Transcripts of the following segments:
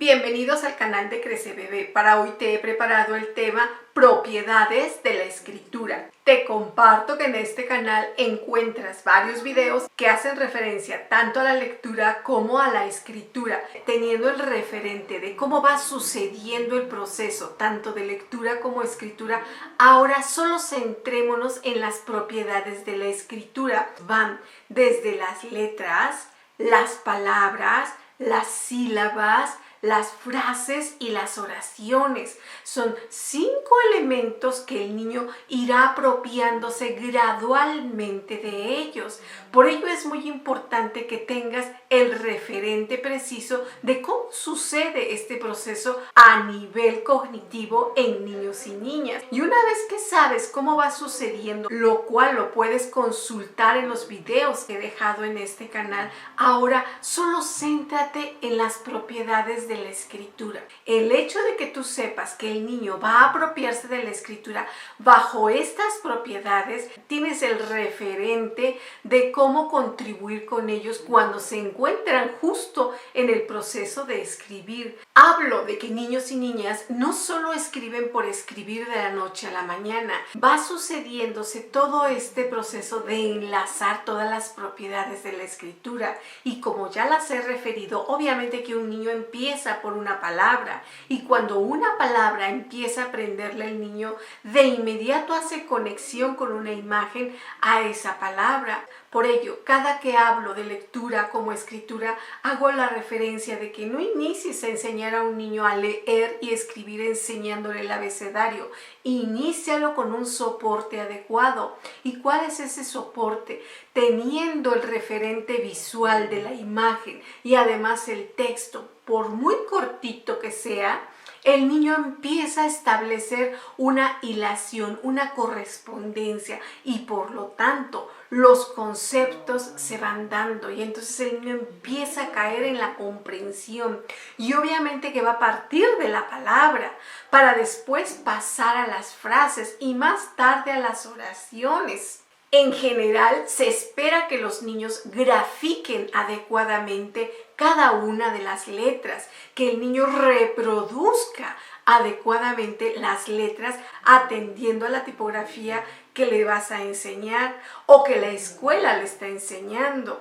Bienvenidos al canal de Crece Bebé. Para hoy te he preparado el tema propiedades de la escritura. Te comparto que en este canal encuentras varios videos que hacen referencia tanto a la lectura como a la escritura, teniendo el referente de cómo va sucediendo el proceso tanto de lectura como escritura. Ahora solo centrémonos en las propiedades de la escritura. Van desde las letras, las palabras, las sílabas, las frases y las oraciones. Son 5 elementos que el niño irá apropiándose gradualmente de ellos. Por ello es muy importante que tengas el referente preciso de cómo sucede este proceso a nivel cognitivo en niños y niñas. Y una vez que sabes cómo va sucediendo, lo cual lo puedes consultar en los videos que he dejado en este canal, ahora solo céntrate en las propiedades de la escritura. El hecho de que tú sepas que el niño va a apropiarse de la escritura bajo estas propiedades, tienes el referente de cómo contribuir con ellos cuando se encuentran justo en el proceso de escribir. Hablo de que niños y niñas no solo escriben por escribir de la noche a la mañana, va sucediéndose todo este proceso de enlazar todas las propiedades de la escritura, y como ya las he referido, obviamente que un niño empieza por una palabra, y cuando una palabra empieza a aprenderle el niño, de inmediato hace conexión con una imagen a esa palabra. Por ello, cada que hablo de lectura como escritura, hago la referencia de que no inicies a enseñar a un niño a leer y escribir enseñándole el abecedario. Inícialo con un soporte adecuado. ¿Y cuál es ese soporte? Teniendo el referente visual de la imagen y además el texto, por muy cortito que sea, el niño empieza a establecer una hilación, una correspondencia, y por lo tanto los conceptos se van dando, y entonces el niño empieza a caer en la comprensión, y obviamente que va a partir de la palabra para después pasar a las frases y más tarde a las oraciones. En general, se espera que los niños grafiquen adecuadamente cada una de las letras, que el niño reproduzca adecuadamente las letras atendiendo a la tipografía que le vas a enseñar o que la escuela le está enseñando.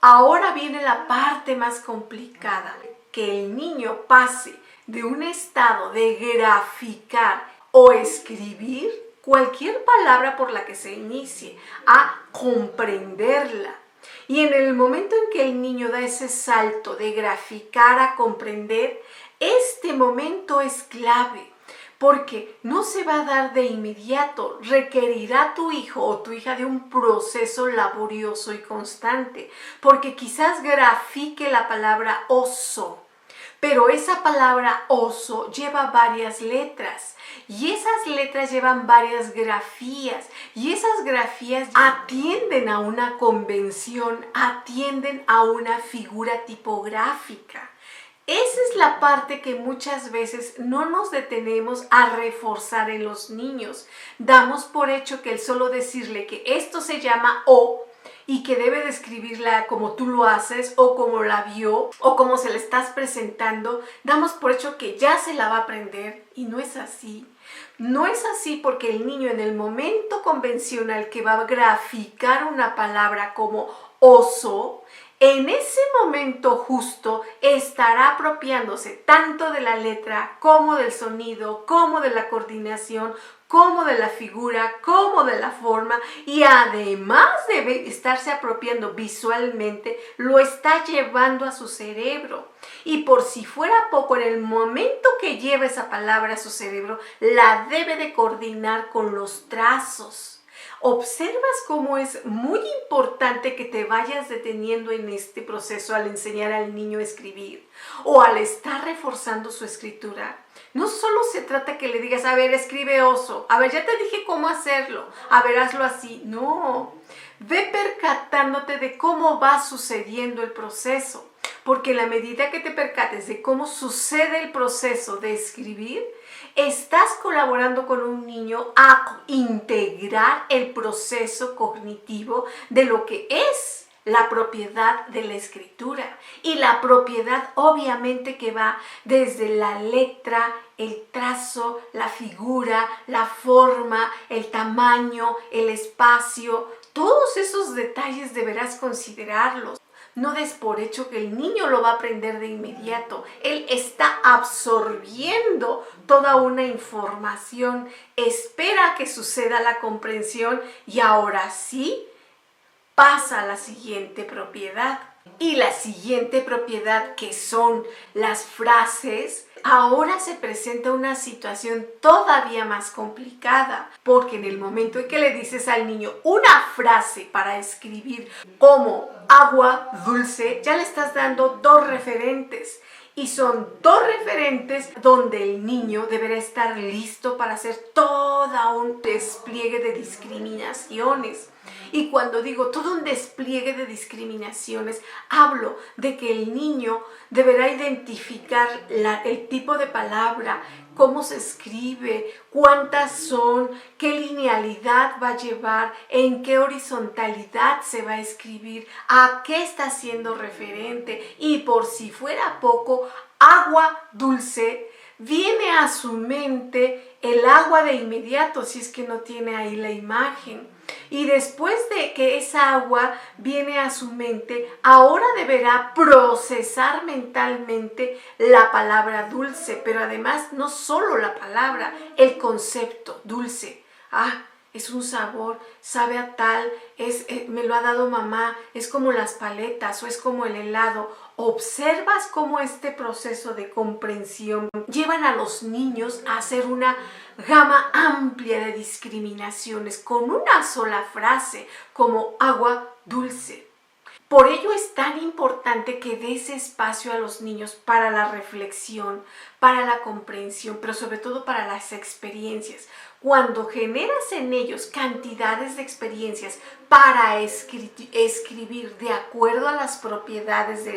Ahora viene la parte más complicada, que el niño pase de un estado de graficar o escribir cualquier palabra por la que se inicie, a comprenderla. Y en el momento en que el niño da ese salto de graficar a comprender, este momento es clave, porque no se va a dar de inmediato, requerirá tu hijo o tu hija de un proceso laborioso y constante, porque quizás grafique la palabra oso, pero esa palabra oso lleva varias letras, y esas letras llevan varias grafías, y esas grafías atienden a una convención, atienden a una figura tipográfica. Esa es la parte que muchas veces no nos detenemos a reforzar en los niños. Damos por hecho que el solo decirle que esto se llama O y que debe de escribirla como tú lo haces o como la vio o como se le estás presentando, damos por hecho que ya se la va a aprender, y no es así. No es así, porque el niño en el momento convencional que va a graficar una palabra como oso, en ese momento justo estará apropiándose tanto de la letra como del sonido, como de la coordinación, como de la figura, como de la forma, y además de estarse apropiando visualmente, lo está llevando a su cerebro. Y por si fuera poco, en el momento que lleva esa palabra a su cerebro, la debe de coordinar con los trazos. ¿Observas cómo es muy importante que te vayas deteniendo en este proceso al enseñar al niño a escribir o al estar reforzando su escritura? No solo se trata que le digas, a ver, escribe oso, a ver, ya te dije cómo hacerlo, a ver, hazlo así. No, ve percatándote de cómo va sucediendo el proceso, porque en la medida que te percates de cómo sucede el proceso de escribir, estás colaborando con un niño a integrar el proceso cognitivo de lo que es la propiedad de la escritura. Y la propiedad obviamente que va desde la letra, el trazo, la figura, la forma, el tamaño, el espacio. Todos esos detalles deberás considerarlos. No des por hecho que el niño lo va a aprender de inmediato. Él está absorbiendo toda una información. Espera que suceda la comprensión y ahora sí pasa a la siguiente propiedad. Y la siguiente propiedad, que son las frases, ahora se presenta una situación todavía más complicada, porque en el momento en que le dices al niño una frase para escribir como agua dulce, ya le estás dando dos referentes. Y son dos referentes donde el niño deberá estar listo para hacer todo un despliegue de discriminaciones. Y cuando digo todo un despliegue de discriminaciones, hablo de que el niño deberá identificar el tipo de palabra, cómo se escribe, cuántas son, qué linealidad va a llevar, en qué horizontalidad se va a escribir, a qué está haciendo referente. Y por si fuera poco, agua dulce, viene a su mente el agua de inmediato, si es que no tiene ahí la imagen. Y después de que esa agua viene a su mente, ahora deberá procesar mentalmente la palabra dulce, pero además no solo la palabra, el concepto dulce. Es un sabor, sabe a tal, me lo ha dado mamá, es como las paletas o es como el helado. Observas cómo este proceso de comprensión llevan a los niños a hacer una gama amplia de discriminaciones con una sola frase, como agua dulce. Por ello es tan importante que des espacio a los niños para la reflexión, para la comprensión, pero sobre todo para las experiencias. Cuando generas en ellos cantidades de experiencias para escribir de acuerdo a las propiedades de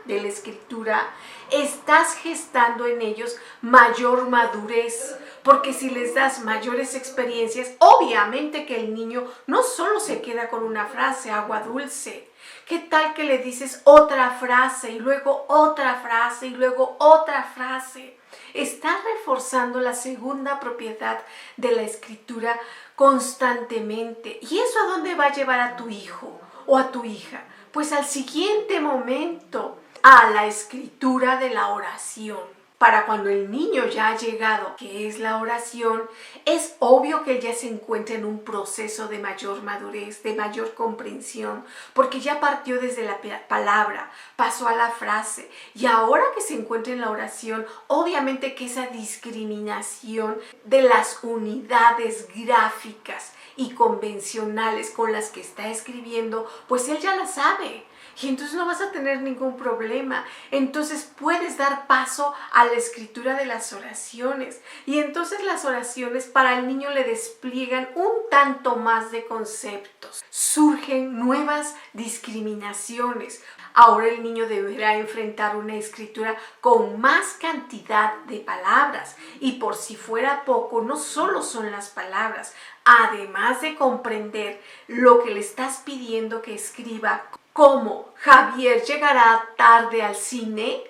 la escritura, estás gestando en ellos mayor madurez. Porque si les das mayores experiencias, obviamente que el niño no solo se queda con una frase, agua dulce. ¿Qué tal que le dices otra frase y luego otra frase y luego otra frase? Estás reforzando la segunda propiedad de la escritura constantemente. ¿Y eso a dónde va a llevar a tu hijo o a tu hija? Pues al siguiente momento, a la escritura de la oración. Para cuando el niño ya ha llegado, que es la oración, es obvio que él ya se encuentra en un proceso de mayor madurez, de mayor comprensión, porque ya partió desde la palabra, pasó a la frase, y ahora que se encuentra en la oración, obviamente que esa discriminación de las unidades gráficas y convencionales con las que está escribiendo, pues él ya la sabe. Y entonces no vas a tener ningún problema. Entonces puedes dar paso a la escritura de las oraciones. Y entonces las oraciones para el niño le despliegan un tanto más de conceptos. Surgen nuevas discriminaciones. Ahora el niño deberá enfrentar una escritura con más cantidad de palabras. Y por si fuera poco, no solo son las palabras. Además de comprender lo que le estás pidiendo que escriba, como Javier llegará tarde al cine,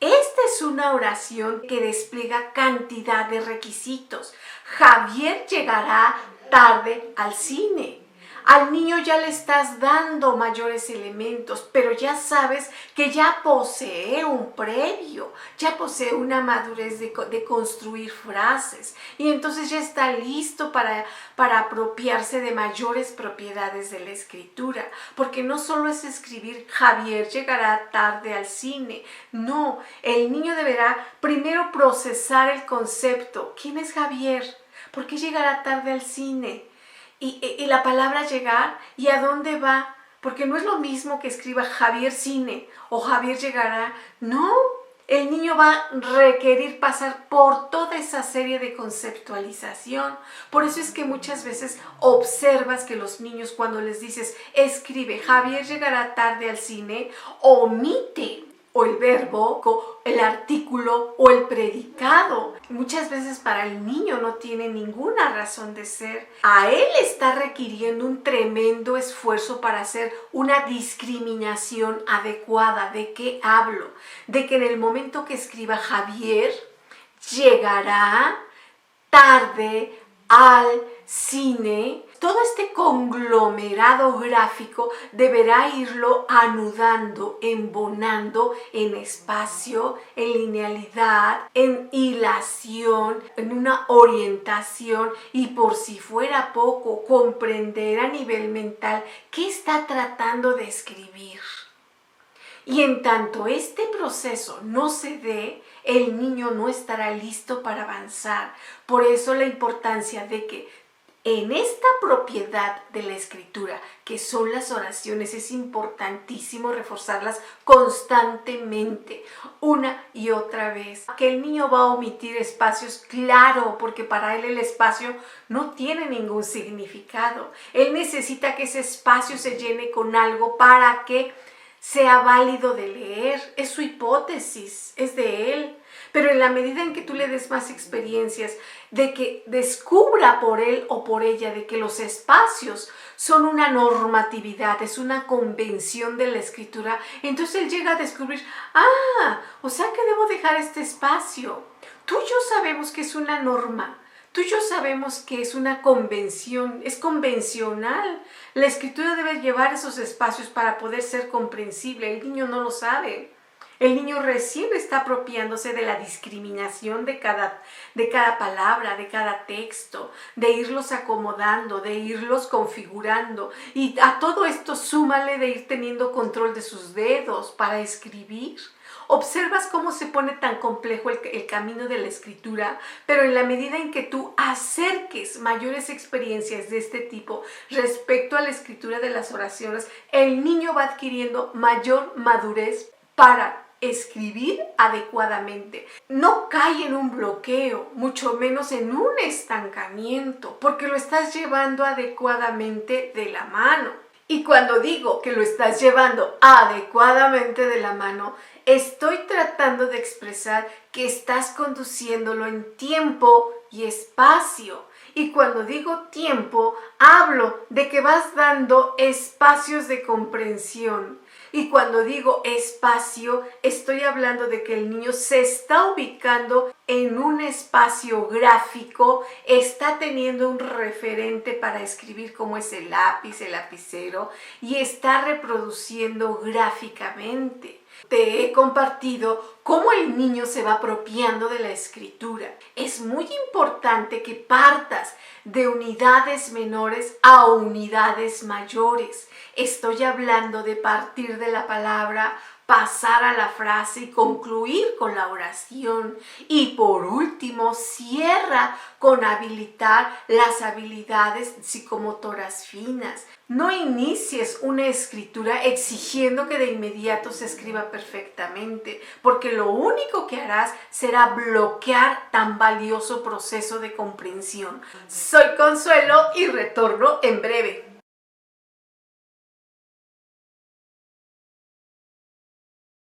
esta es una oración que despliega cantidad de requisitos. Javier llegará tarde al cine. Al niño ya le estás dando mayores elementos, pero ya sabes que ya posee un previo, ya posee una madurez de construir frases y entonces ya está listo para apropiarse de mayores propiedades de la escritura, porque no solo es escribir Javier llegará tarde al cine, no, el niño deberá primero procesar el concepto. ¿Quién es Javier? ¿Por qué llegará tarde al cine? Y la palabra llegar, ¿y a dónde va? Porque no es lo mismo que escriba Javier Cine o Javier llegará. No, el niño va a requerir pasar por toda esa serie de conceptualización. Por eso es que muchas veces observas que los niños, cuando les dices escribe Javier llegará tarde al cine, omite o el verbo, o el artículo o el predicado. Muchas veces para el niño no tiene ninguna razón de ser. A él está requiriendo un tremendo esfuerzo para hacer una discriminación adecuada. ¿De qué hablo? De que en el momento que escriba Javier, llegará tarde al cine. Todo este conglomerado gráfico deberá irlo anudando, embonando en espacio, en linealidad, en hilación, en una orientación y, por si fuera poco, comprender a nivel mental qué está tratando de escribir. Y en tanto este proceso no se dé, el niño no estará listo para avanzar. Por eso la importancia de que en esta propiedad de la escritura, que son las oraciones, es importantísimo reforzarlas constantemente, una y otra vez. Que el niño va a omitir espacios, claro, porque para él el espacio no tiene ningún significado. Él necesita que ese espacio se llene con algo para que sea válido de leer. Es su hipótesis, es de él. Pero en la medida en que tú le des más experiencias, de que descubra por él o por ella de que los espacios son una normatividad, es una convención de la escritura, entonces él llega a descubrir, o sea que debo dejar este espacio. Tú y yo sabemos que es una norma. Tú y yo sabemos que es una convención, es convencional. La escritura debe llevar esos espacios para poder ser comprensible. El niño no lo sabe. El niño recién está apropiándose de la discriminación de cada palabra, de cada texto, de irlos acomodando, de irlos configurando. Y a todo esto súmale de ir teniendo control de sus dedos para escribir. Observas cómo se pone tan complejo el camino de la escritura, pero en la medida en que tú acerques mayores experiencias de este tipo respecto a la escritura de las oraciones, el niño va adquiriendo mayor madurez para escribir adecuadamente. No cae en un bloqueo, mucho menos en un estancamiento, porque lo estás llevando adecuadamente de la mano. Y cuando digo que lo estás llevando adecuadamente de la mano, estoy tratando de expresar que estás conduciéndolo en tiempo y espacio. Y cuando digo tiempo, hablo de que vas dando espacios de comprensión. Y cuando digo espacio, estoy hablando de que el niño se está ubicando en un espacio gráfico, está teniendo un referente para escribir como es el lápiz, el lapicero, y está reproduciendo gráficamente. Te he compartido cómo el niño se va apropiando de la escritura. Es muy importante que partas de unidades menores a unidades mayores. Estoy hablando de partir de la palabra, pasar a la frase y concluir con la oración. Y por último, cierra con habilitar las habilidades psicomotoras finas. No inicies una escritura exigiendo que de inmediato se escriba perfectamente, porque lo único que harás será bloquear tan valioso proceso de comprensión. Soy Consuelo y retorno en breve.